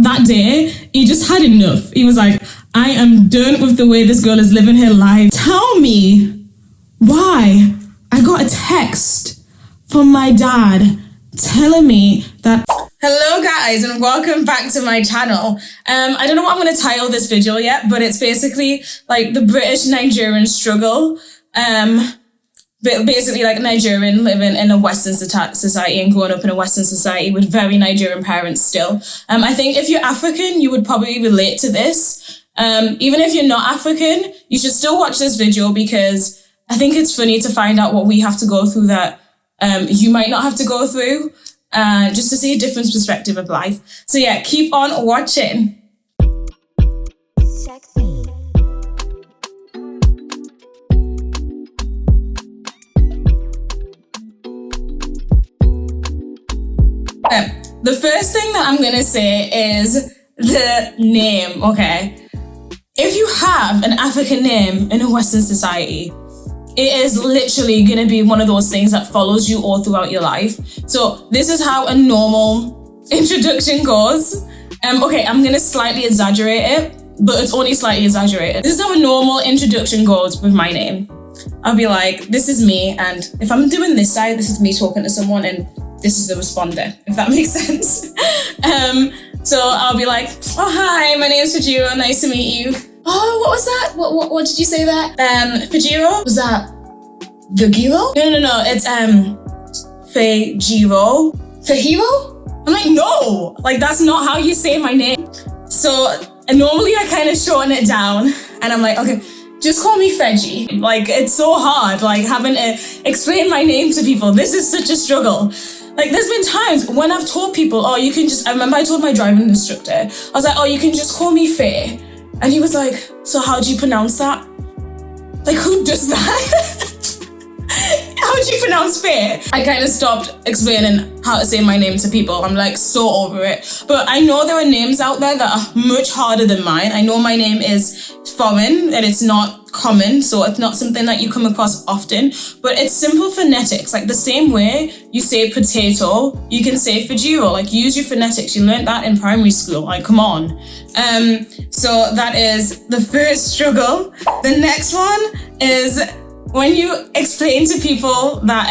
that day, he just had enough. He was like, I am done with the way this girl is living her life. Tell me why I got a text from my dad telling me that... Hello guys, and welcome back to my channel. I don't know what I'm going to title this video yet, but it's basically like the British Nigerian struggle. Basically like Nigerian living in a Western society and growing up in a Western society with very Nigerian parents still. I think if you're African, you would probably relate to this. Even if you're not African, you should still watch this video because I think it's funny to find out what we have to go through that you might not have to go through, just to see a different perspective of life. So yeah, keep on watching. The first thing that I'm gonna say is the name, okay? If you have an African name in a Western society, it is literally gonna be one of those things that follows you all throughout your life. So this is how a normal introduction goes. Okay, I'm gonna slightly exaggerate it, but it's only slightly exaggerated. This is how a normal introduction goes with my name. I'll be like, this is me, and if I'm doing this side, this is me talking to someone, and this is the responder, if that makes sense. So I'll be like, oh, hi, my name is Fajiro, nice to meet you. Oh, what was that? What did you say that? Fajiro? Was that Gagiro? No, it's Fajiro. Fajiro? I'm like, no, like that's not how you say my name. So normally I kind of shorten it down and I'm like, okay, just call me Feji. Like, it's so hard, like having to explain my name to people. This is such a struggle. Like, there's been times when I've told people, oh, you can just, I remember I told my driving instructor, I was like, oh, you can just call me Faye. And he was like, so how do you pronounce that? Like, who does that? How do you pronounce Faye? I kind of stopped explaining how to say my name to people. I'm like so over it. But I know there are names out there that are much harder than mine. I know my name is foreign and it's not common, so it's not something that you come across often, but it's simple phonetics. Like the same way you say potato, you can say Fajiro. Like, use your phonetics. You learned that in primary school. Like, come on. So that is the first struggle. The next one is when you explain to people that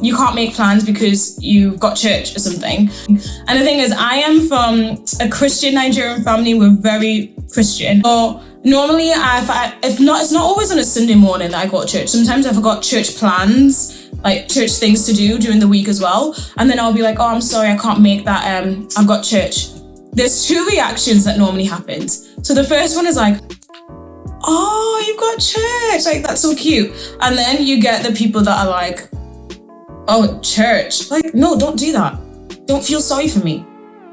you can't make plans because you've got church or something. And the thing is, I am from a Christian Nigerian family. We're very Christian. So normally, it's not always on a Sunday morning that I go to church. Sometimes I've got church plans, like church things to do during the week as well. And then I'll be like, oh, I'm sorry, I can't make that. I've got church. There's two reactions that normally happens. So the first one is like, oh, you've got church. Like, that's so cute. And then you get the people that are like, oh, church. Like, no, don't do that. Don't feel sorry for me.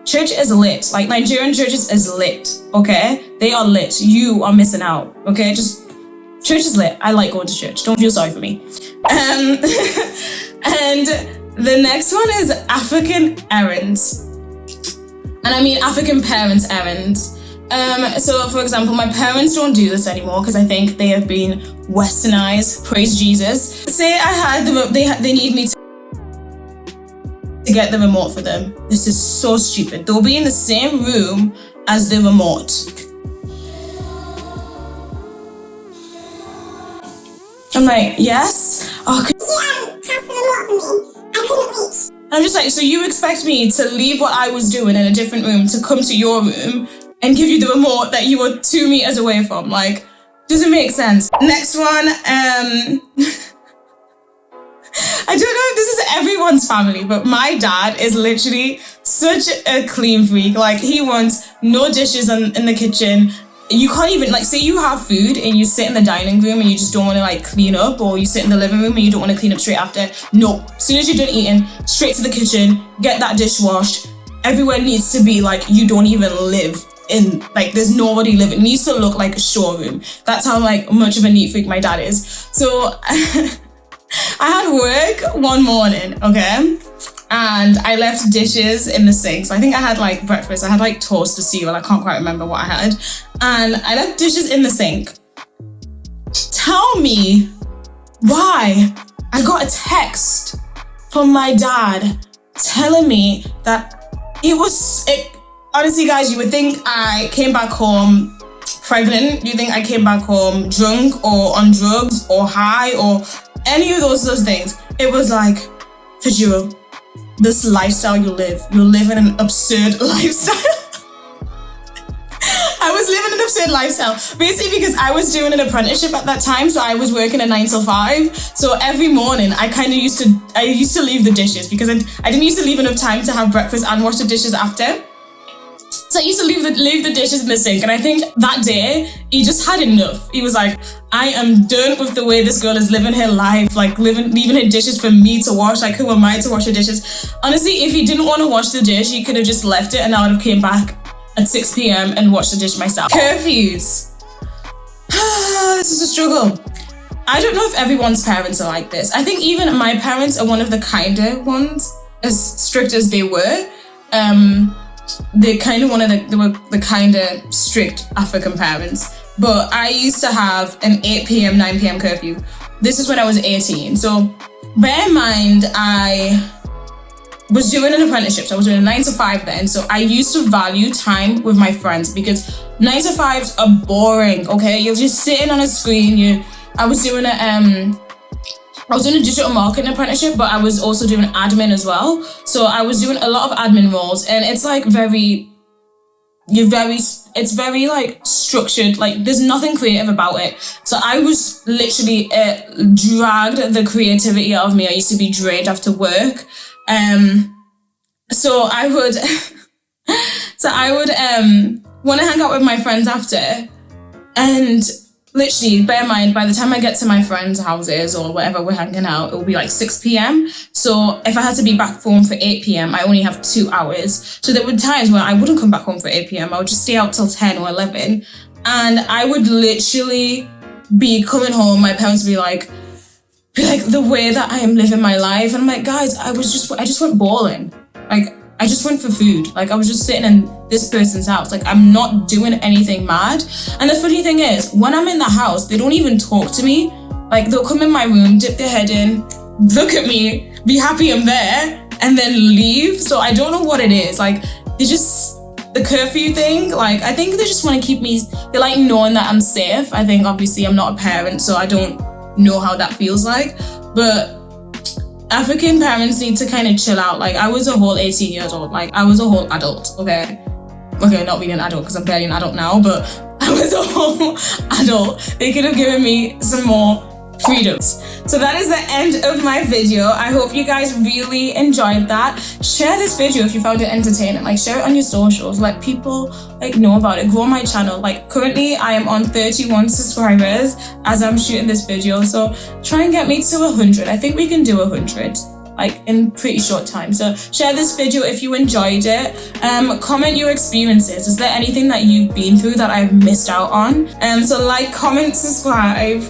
Church is lit. Like, Nigerian churches is lit, okay? They are lit. You are missing out, okay? Just, church is lit. I like going to church. Don't feel sorry for me. And the next one is African errands. And I mean African parents' errands. So for example, my parents don't do this anymore because I think they have been westernized. Praise Jesus. Say I had they need me to get the remote for them. This is so stupid. They'll be in the same room as the remote. I'm like, yes? Oh, pass the remote for me. I couldn't reach. I'm just like, so you expect me to leave what I was doing in a different room to come to your room and give you the remote that you were 2 meters away from? Like, doesn't make sense. Next one, I don't know if this is everyone's family, but my dad is literally such a clean freak. Like, he wants no dishes in the kitchen. You can't even, like, say you have food and you sit in the dining room and you just don't want to like clean up, or you sit in the living room and you don't want to clean up straight after. No, as soon as you're done eating, straight to the kitchen, get that dish washed. Everywhere needs to be like you don't even live in, like there's nobody living. It needs to look like a showroom. That's how like much of a neat freak my dad is. So I had work one morning, okay? And I left dishes in the sink. So I think I had like breakfast. I had like toast or cereal. I can't quite remember what I had. And I left dishes in the sink. Tell me why I got a text from my dad telling me that honestly, guys, you would think I came back home pregnant. You think I came back home drunk or on drugs or high or any of those things. It was like, Fajiro, this lifestyle you're living an absurd lifestyle. I was living an absurd lifestyle, basically because I was doing an apprenticeship at that time, so I was working a 9 till 5. So every morning I kind of used to leave the dishes because I didn't used to leave enough time to have breakfast and wash the dishes after. So I used to leave the dishes in the sink, and I think that day he just had enough. He was like, I am done with the way this girl is living her life, like leaving her dishes for me to wash. Like, who am I to wash her dishes? Honestly, if he didn't want to wash the dish, he could have just left it, and I would have came back at 6 p.m. and washed the dish myself. Curfews. This is a struggle. I don't know if everyone's parents are like this. I think even my parents are one of the kinder ones, as strict as they were. They were the kind of strict African parents. But I used to have an 8 p.m., 9 p.m. curfew. This is when I was 18. So bear in mind, I was doing an apprenticeship. So I was doing a 9 to 5 then. So I used to value time with my friends because 9 to 5s are boring, okay? You're just sitting on a screen. I was doing a digital marketing apprenticeship, but I was also doing admin as well. So I was doing a lot of admin roles, and it's like it's very like structured. Like, there's nothing creative about it. So I was literally dragged the creativity out of me. I used to be drained after work. So I would want to hang out with my friends after, and literally, bear in mind, by the time I get to my friends' houses or whatever we're hanging out, it will be like 6 p.m. So if I had to be back home for 8 p.m., I only have 2 hours. So there were times where I wouldn't come back home for 8 p.m. I would just stay out till 10 or 11. And I would literally be coming home. My parents would be like the way that I am living my life. And I'm like, guys, I just went bowling. Like, I just went for food. Like, I was just sitting in this person's house. Like, I'm not doing anything mad. And the funny thing is, when I'm in the house, they don't even talk to me. Like, they'll come in my room, dip their head in, look at me, be happy I'm there, and then leave. So I don't know what it is. Like, the curfew thing, like, I think they just want to keep me, they like knowing that I'm safe. I think obviously I'm not a parent, so I don't know how that feels like. But African parents need to kind of chill out. Like, I was a whole 18 years old. Like, I was a whole adult, okay? Okay, not being an adult because I'm barely an adult now, but I was a whole adult. They could have given me some more freedoms. So that is the end of my video. I hope you guys really enjoyed that. Share this video if you found it entertaining. Like, share it on your socials. Let people like know about it. Grow my channel. Like, currently I am on 31 subscribers as I'm shooting this video. So try and get me to 100. I think we can do 100 like in pretty short time. So share this video if you enjoyed it. Comment your experiences. Is there anything that you've been through that I've missed out on? So like, comment, subscribe.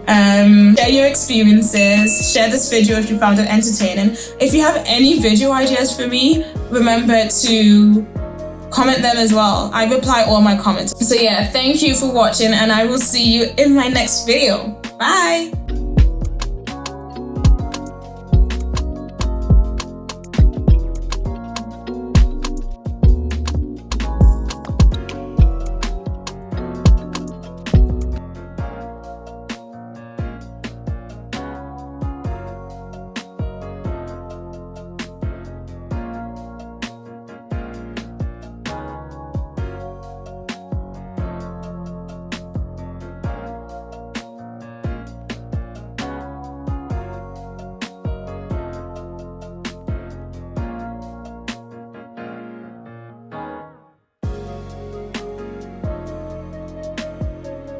Share your experiences. Share this video if you found it entertaining. If you have any video ideas for me, remember to comment them as well. I reply all my comments. So yeah, thank you for watching, and I will see you in my next video. Bye.